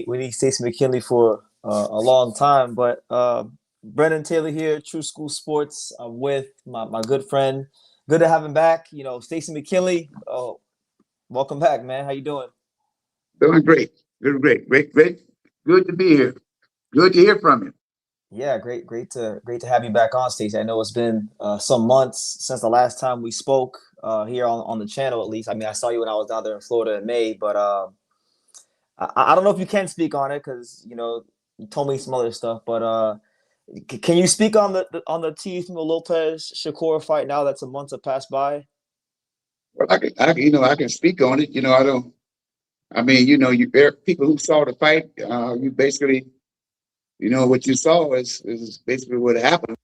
need Stacey McKinley for a long time. But Brendan Taylor here, True School Sports. I'm with my good friend. Good to have him back. Stacey McKinley. Oh, welcome back, man. How you doing? Doing great. Doing great. Great. Good to be here. Good to hear from you. Yeah, great to have you back on, Stacey. I know it's been some months since the last time we spoke here on the channel, at least. I mean, I saw you when I was down there in Florida in May, but I don't know if you can speak on it because you told me some other stuff. But can you speak on the Teofimo Lopez Shakur fight now that some months have passed by? Well, I can speak on it. I don't. I mean, people who saw the fight. You basically, what you saw is basically what happened.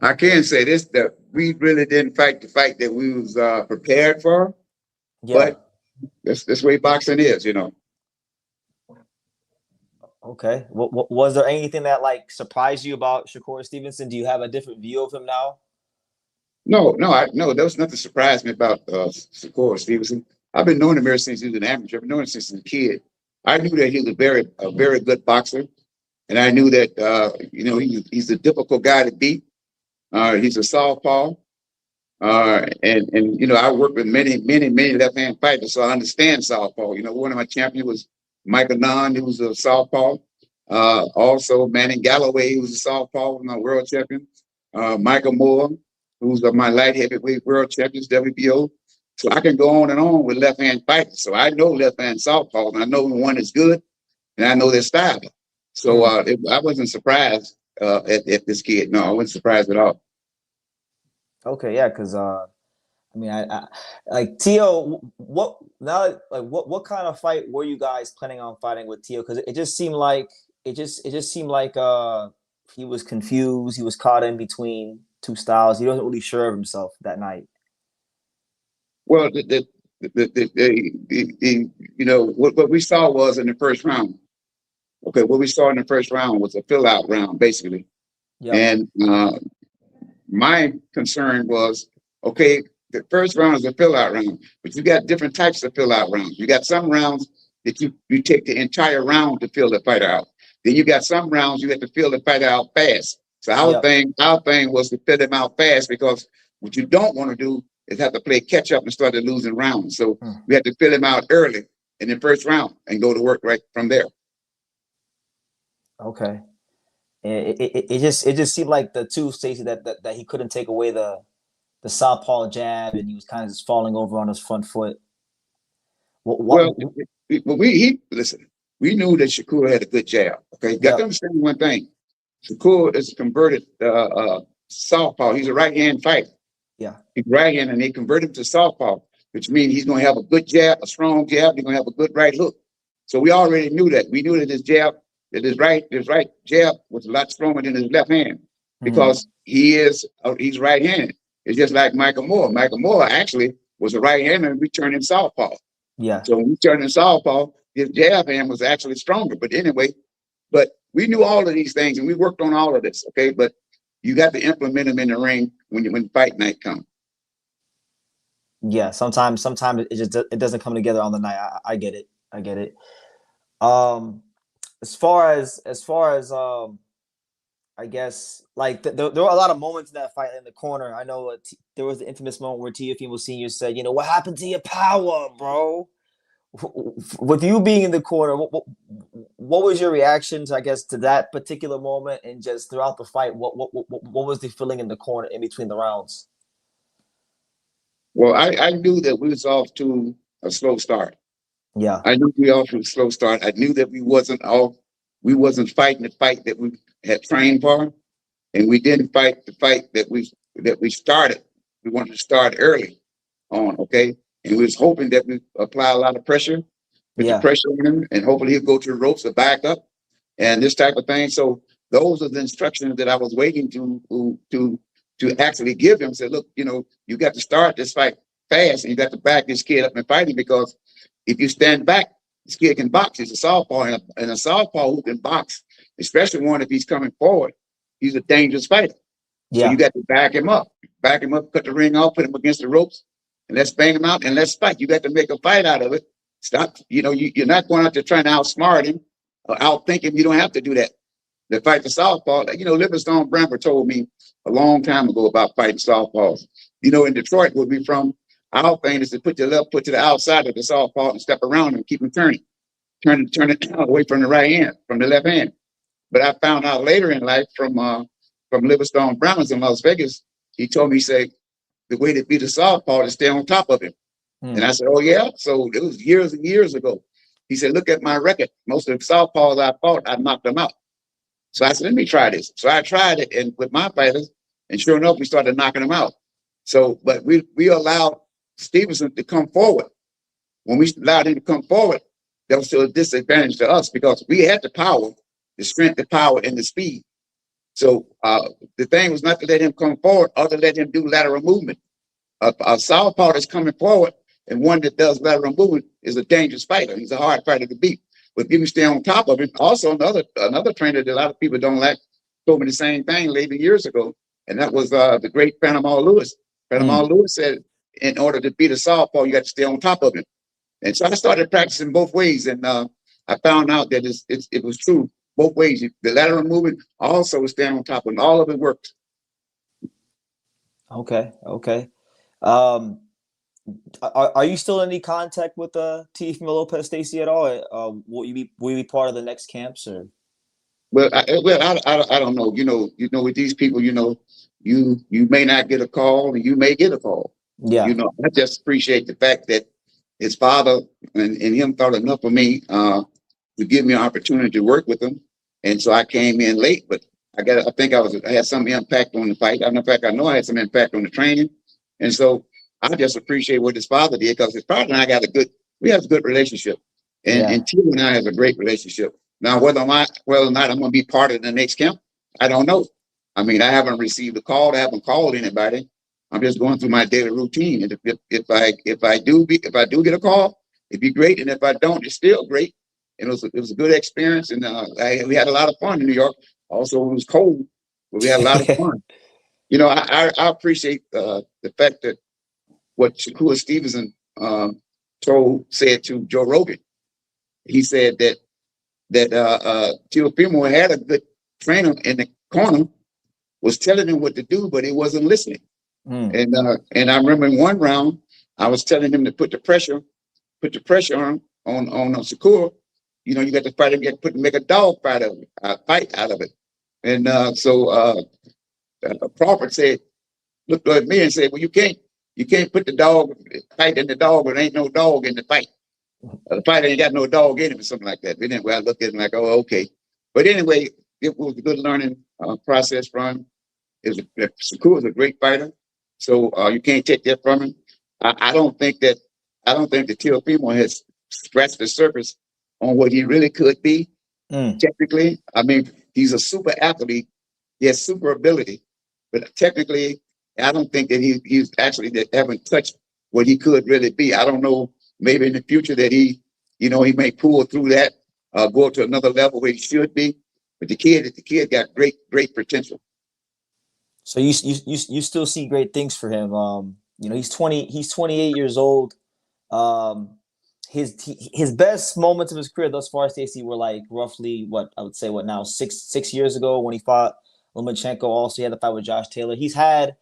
I can say this, that we really didn't fight the fight that we was prepared for, Yeah. but that's the way boxing is. Okay. What was there anything that surprised you about Shakur Stevenson? Do you have a different view of him now? No, there was nothing surprised me about Shakur Stevenson. I've been knowing him ever since he was an amateur. I've been knowing him since he was a kid. I knew that he was a very good boxer, and I knew that he's a difficult guy to beat. He's a southpaw, and I work with many left-hand fighters, so I understand southpaw. One of my champions was Michael Nunn, who was a southpaw. Also, Manning Galloway, who was a southpaw, my world champion. Michael Moore, who's my light heavyweight world champions, WBO. So I can go on and on with left-hand fighters. So I know left-hand southpaw, and I know when one is good, and I know their style. So I wasn't surprised at this kid. No, I wasn't surprised at all. Okay, yeah, because I mean, I like Teo. What kind of fight were you guys planning on fighting with Teo? Because it just seemed like he was confused. He was caught in between two styles. He wasn't really sure of himself that night. Well, what we saw was in the first round. Okay, what we saw in the first round was a fill-out round, basically. Yep. And my concern was, okay, the first round is a fill-out round, but you got different types of fill-out rounds. You got some rounds that you take the entire round to fill the fighter out. Then you got some rounds you have to fill the fighter out fast. So our thing was to fill him out fast, because what you don't want to do is have to play catch up and start losing rounds. So we had to fill him out early in the first round and go to work right from there. Okay. It just seemed like the two, Stacey, that he couldn't take away the southpaw jab, and he was kind of just falling over on his front foot. Listen. We knew that Shakur had a good jab. Okay, you got to understand one thing: Shakur is a converted southpaw. He's a right-hand fighter. Yeah, he's right-hand, and they convert him to southpaw, which means he's going to have a good jab, a strong jab. He's going to have a good right hook. So we already knew that. We knew that his right jab was a lot stronger than his left hand, because he's right-handed. It's just like Michael Moore. Michael Moore actually was a right-hander, and we turned him southpaw. Yeah. So when we turned him southpaw, his jab hand was actually stronger. But anyway, we knew all of these things, and we worked on all of this. Okay, but you got to implement them in the ring when fight night comes. Yeah, sometimes it doesn't come together on the night. I get it. As far as I guess there were a lot of moments in that fight in the corner. I know there was the infamous moment where Teofimo Sr. said, "What happened to your power, bro?" With you being in the corner, what was your reaction to, I guess, to that particular moment, and just throughout the fight? What was the feeling in the corner in between the rounds? Well, I knew that we was off to a slow start. Yeah, I knew we were off to a slow start. I knew that we wasn't fighting the fight that we had trained for, and we didn't fight the fight that we started. We wanted to start early on, okay? And we was hoping that we apply a lot of pressure, put the pressure on him, and hopefully he'll go to the ropes or back up, and this type of thing. So those are the instructions that I was waiting to actually give him. Say, look, you got to start this fight fast, and you got to back this kid up and fight him, because if you stand back, this kid can box. He's a southpaw, and a southpaw who can box, especially one if he's coming forward, he's a dangerous fighter. So Yeah. you got to back him up, cut the ring off, put him against the ropes, and let's bang him out and let's fight. You got to make a fight out of it. Stop. You're not going out there trying to outsmart him or outthink him. You don't have to do that. To fight the southpaw, Livingstone Bramper told me a long time ago about fighting southpaws. In Detroit, where we from, our thing is to put your left foot to the outside of the southpaw and step around and keep him turning. Turn it away from the right hand, from the left hand. But I found out later in life from Livingstone Browns in Las Vegas, he told me, say, the way to beat a southpaw is stay on top of him. And I said, oh, yeah? So it was years and years ago. He said, look at my record. Most of the southpaws I fought, I knocked them out. So I said, let me try this. So I tried it and with my fighters, and sure enough, we started knocking them out. So, but we allowed Stevenson to come forward. When we allowed him to come forward, that was still a disadvantage to us because we had the power, the strength, the power, and the speed. So the thing was not to let him come forward or to let him do lateral movement. A southpaw that's coming forward and one that does lateral movement is a dangerous fighter. He's a hard fighter to beat. But if you can stay on top of him, also another trainer that a lot of people don't like told me the same thing later years ago, and that was the great Panama Lewis. Panama Lewis said, in order to beat a southpaw, you got to stay on top of him. And so I started practicing both ways, and I found out that it was true both ways. The lateral movement also stay on top of him. All of it works. Okay. Um, are you still in any contact with Teofimo Lopez, Stacey, at all? Will you be part of the next camps or? Well, I don't know. With these people, you may not get a call, and you may get a call. Yeah. I just appreciate the fact that his father and him thought enough of me to give me an opportunity to work with him, and so I came in late, but I think I had some impact on the fight. In fact, I know I had some impact on the training, and so I just appreciate what his father did because his father and I we have a good relationship, and Tio and I have a great relationship. Now, whether or not I'm going to be part of the next camp, I don't know. I mean, I haven't received a call. I haven't called anybody. I'm just going through my daily routine. And if I do get a call, it'd be great. And if I don't, it's still great. And it was a good experience. And we had a lot of fun in New York. Also, it was cold, but we had a lot of fun. I appreciate the fact that what Shakur Stevenson said to Joe Rogan. He said that Teofimo had a good trainer in the corner, was telling him what to do, but he wasn't listening. And I remember in one round, I was telling him to put the pressure on Shakur. You got to fight him, you got to make a dog fight out of it. And so Crawford looked at me and said, well, you can't put the dog fight in the dog, but there ain't no dog in the fight. The fight ain't got no dog in him or something like that. But anyway, I looked at him like, oh, okay. But anyway, it was a good learning process for him. Shakur is a great fighter, so you can't take that from him. I don't think that Teofimo has scratched the surface on what he really could be. Technically, I mean, he's a super athlete. He has super ability, but technically, I don't think that he's actually haven't touched what he could really be. I don't know. Maybe in the future that he may pull through that, go to another level where he should be. But the kid got great potential. So you still see great things for him. He's 28 years old. His best moments of his career thus far, Stacey, were like roughly six years ago when he fought Lomachenko. Also, he had the fight with Josh Taylor. He's had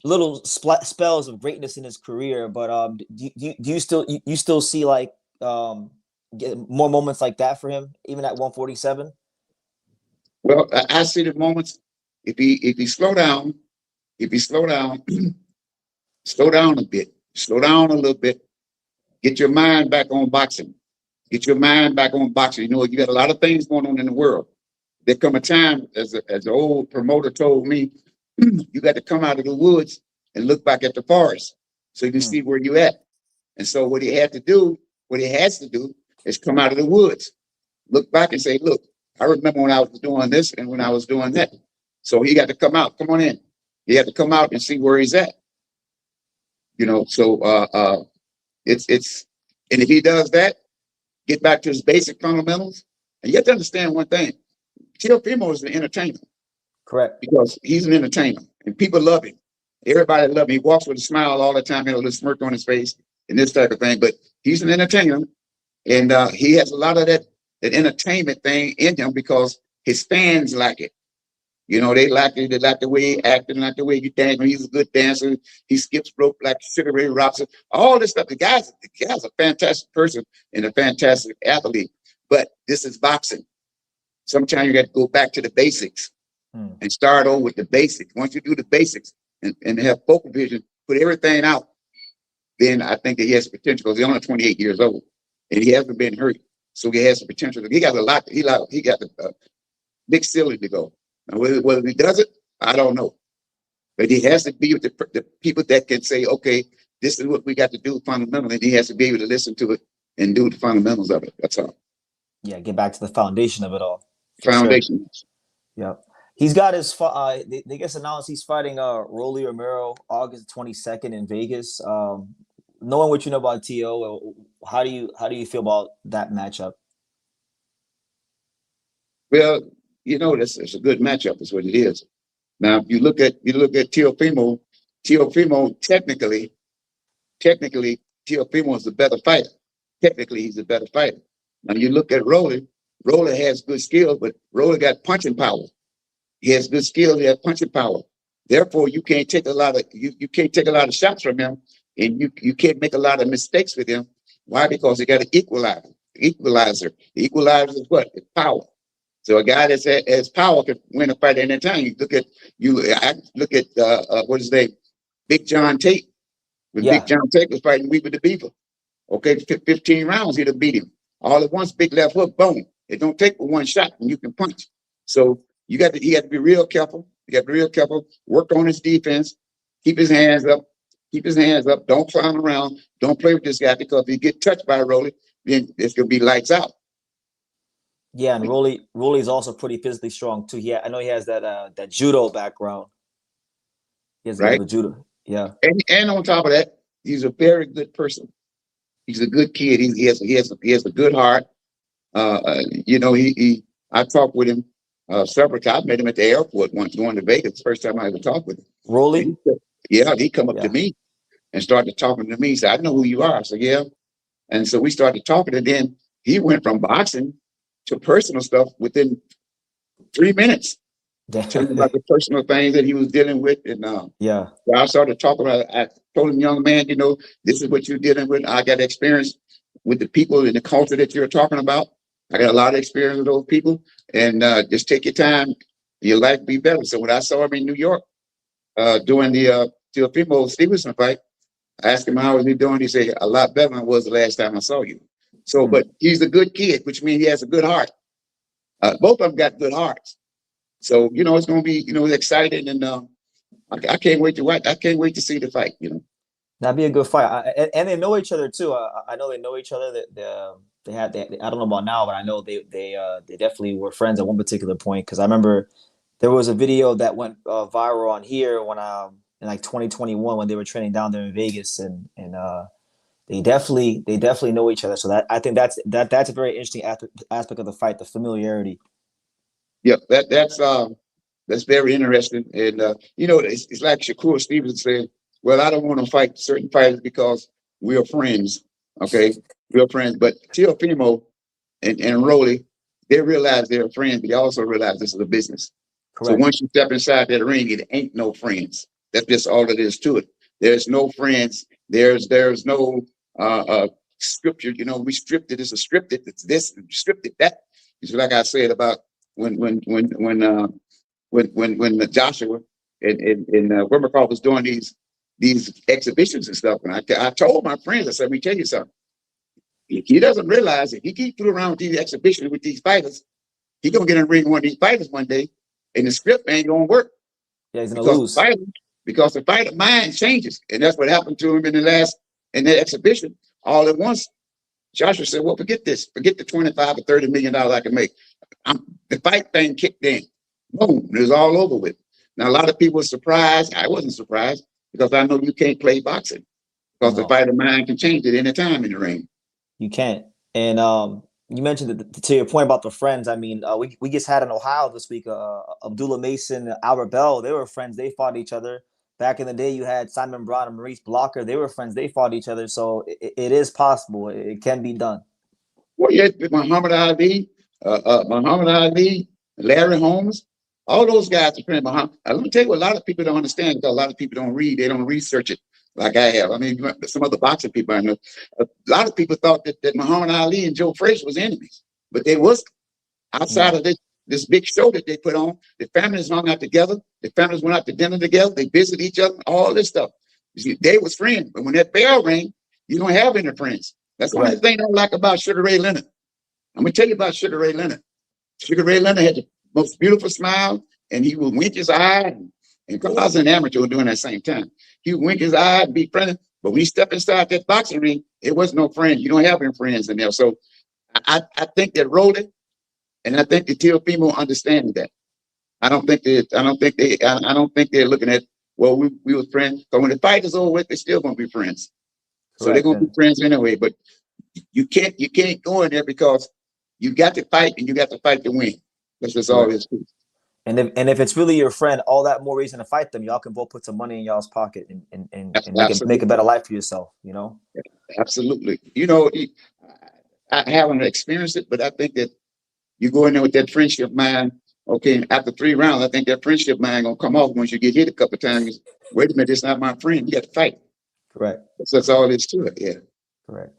little spells of greatness in his career, but do you still see like more moments like that for him, even at 147? Well, I see the moments. If he slow down, slow down a bit, slow down a little bit, get your mind back on boxing. You got a lot of things going on in the world. There come a time, as the old promoter told me, you got to come out of the woods and look back at the forest so you can see where you're at. And so what he has to do is come out of the woods, look back and say, look, I remember when I was doing this and when I was doing that. So he got to come out. Come on in. He had to come out and see where he's at. So it's and if he does that, get back to his basic fundamentals. And you have to understand one thing. Teofimo is an entertainer. Correct. because he's an entertainer and people love him. Everybody love him. He walks with a smile all the time, a little smirk on his face and this type of thing. But he's an entertainer, and he has a lot of that entertainment thing in him because his fans like it. You know, they like it. They like the way he acted, like the way he danced. He's a good dancer. He skips rope like Sugar Ray Robinson. All this stuff. The guy's a fantastic person and a fantastic athlete. But this is boxing. Sometimes you got to go back to the basics and start over with the basics. Once you do the basics and have focal vision, put everything out, then I think that he has potential because he's only 28 years old and he hasn't been hurt. So he has the potential. He got a lot. He got a big ceiling to go. Now, whether he does it, I don't know. But he has to be with the people that can say, okay, this is what we got to do fundamentally. And he has to be able to listen to it and do the fundamentals of it. That's all. Yeah, get back to the foundation of it all. Foundation. Sure. Yeah. He's got his they just announced he's fighting Rolly Romero August 22nd in Vegas. Knowing what you know about T.O., how do you feel about that matchup? Well, you know, it's a good matchup, is what it is. Now, if you look at Teofimo technically Teofimo is a better fighter. Technically, he's a better fighter. Now you look at Rolly has good skills, but Rolly got punching power. He has good skills, he has punching power. Therefore, you can't take a lot of shots from him, and you can't make a lot of mistakes with him. Why? Because he got an equalizer. The equalizer is what? It's power. So a guy that has power can win a fight at any time. I look at what is his name? Big John Tate. When Big John Tate was fighting Weaver the Beaver. Okay, 15 rounds, he'd have beat him. All at once, big left hook, boom. It don't take but one shot and you can punch. So he had to be real careful. Work on his defense, keep his hands up, don't clown around, don't play with this guy, because if you get touched by Rolly, then it's gonna be lights out. Yeah, and Rolly's also pretty physically strong too. I know he has that judo background. He has a bit of a judo. Yeah. And on top of that, he's a very good person. He's a good kid. He has a good heart. You know, I talked with him several times. I met him at the airport once going to Vegas. The first time I ever talked with him. Rolly? He come up to me and started talking to me. He said, "I know who you are." I said, "Yeah." And so we started talking, and then he went from boxing to personal stuff within 3 minutes. Telling me about the personal things that he was dealing with. And so I started talking about it. I told him, "Young man, you know, this is what you're dealing with. I got experience with the people and the culture that you're talking about. I got a lot of experience with those people. And just take your time. Your life will be better." So when I saw him in New York doing the Teofimo Stevenson fight, I asked him how was he doing. He said, "A lot better than I was the last time I saw you." So, but he's a good kid, which means he has a good heart. Both of them got good hearts. So, you know, it's going to be, you know, exciting, and I can't wait to watch. I can't wait to see the fight, you know. That'd be a good fight. And they know each other too. I know they know each other. I don't know about now, but I know they definitely were friends at one particular point, because I remember there was a video that went viral on here when in like 2021 when they were training down there in Vegas, and they definitely know each other. So that I think that's a very interesting aspect of the fight, the familiarity. Yeah, that's very interesting. And you know, it's like Shakur Stevenson said, "Well, I don't want to fight certain fighters because we're friends." Okay, we're friends. But Teofimo and Rolly, they realize they're friends, but they also realize this is a business. Correct. So once you step inside that ring, it ain't no friends. That's just all it is to it. There's no friends. There's no scripture. You know, we stripped it. It's a scripted. It's this scripted that. It's like I said about when Joshua and Wormacroft was doing these exhibitions and stuff. And I told my friends, I said, "Let me tell you something. He doesn't realize if he keeps fooling around with these exhibitions with these fighters, he's gonna get in the ring with one of these fighters one day, and the script ain't gonna work. Yeah, he's gonna lose. Because the fighter mind changes. And that's what happened to him in that exhibition. All at once, Joshua said, "Well, forget this. Forget the 25 or $30 million I can make. The fight thing kicked in. Boom, it was all over with." Now, a lot of people were surprised. I wasn't surprised, because I know you can't play boxing, because the fighter mind can change at any time in the ring. You can't. And You mentioned to your point about the friends. I mean, we just had in Ohio this week, Abdullah Mason, Albert Bell. They were friends. They fought each other. Back in the day, you had Simon Brown and Maurice Blocker. They were friends. They fought each other. So it is possible. It can be done. Well, yeah, Muhammad Ali, Larry Holmes, all those guys are friends. Let me tell you what a lot of people don't understand, because a lot of people don't read. They don't research it like I have. I mean, some other boxing people I know. A lot of people thought that Muhammad Ali and Joe Frazier was enemies, but they was outside of this big show that they put on. The families hung out together. The families went out to dinner together. They visited each other, all this stuff. You see, they was friends. But when that bell rang, you don't have any friends. That's the only thing I don't like about Sugar Ray Leonard. I'm going to tell you about Sugar Ray Leonard. Sugar Ray Leonard had the most beautiful smile, and he would wink his eye. And because I was an amateur doing that same time, he would wink his eye and be friendly. But when he stepped inside that boxing ring, it was no friend. You don't have any friends in there. So I think that Rolly and I think the Teofimo understand that. I don't think they're looking at, well, we were friends. So when the fight is over with, they're still going to be friends. So they're going to be friends anyway. But you can't go in there, because you got to fight, and you got to fight to win. That's just all it is. And if it's really your friend, all that more reason to fight them. Y'all can both put some money in y'all's pocket and make a better life for yourself, you know? Absolutely. You know, I haven't experienced it, but I think that you go in there with that friendship mind. Okay, after 3 rounds, I think that friendship mind gonna come off once you get hit a couple of times. Wait a minute, it's not my friend. You got to fight. Correct. That's all there is to it. Yeah. Correct.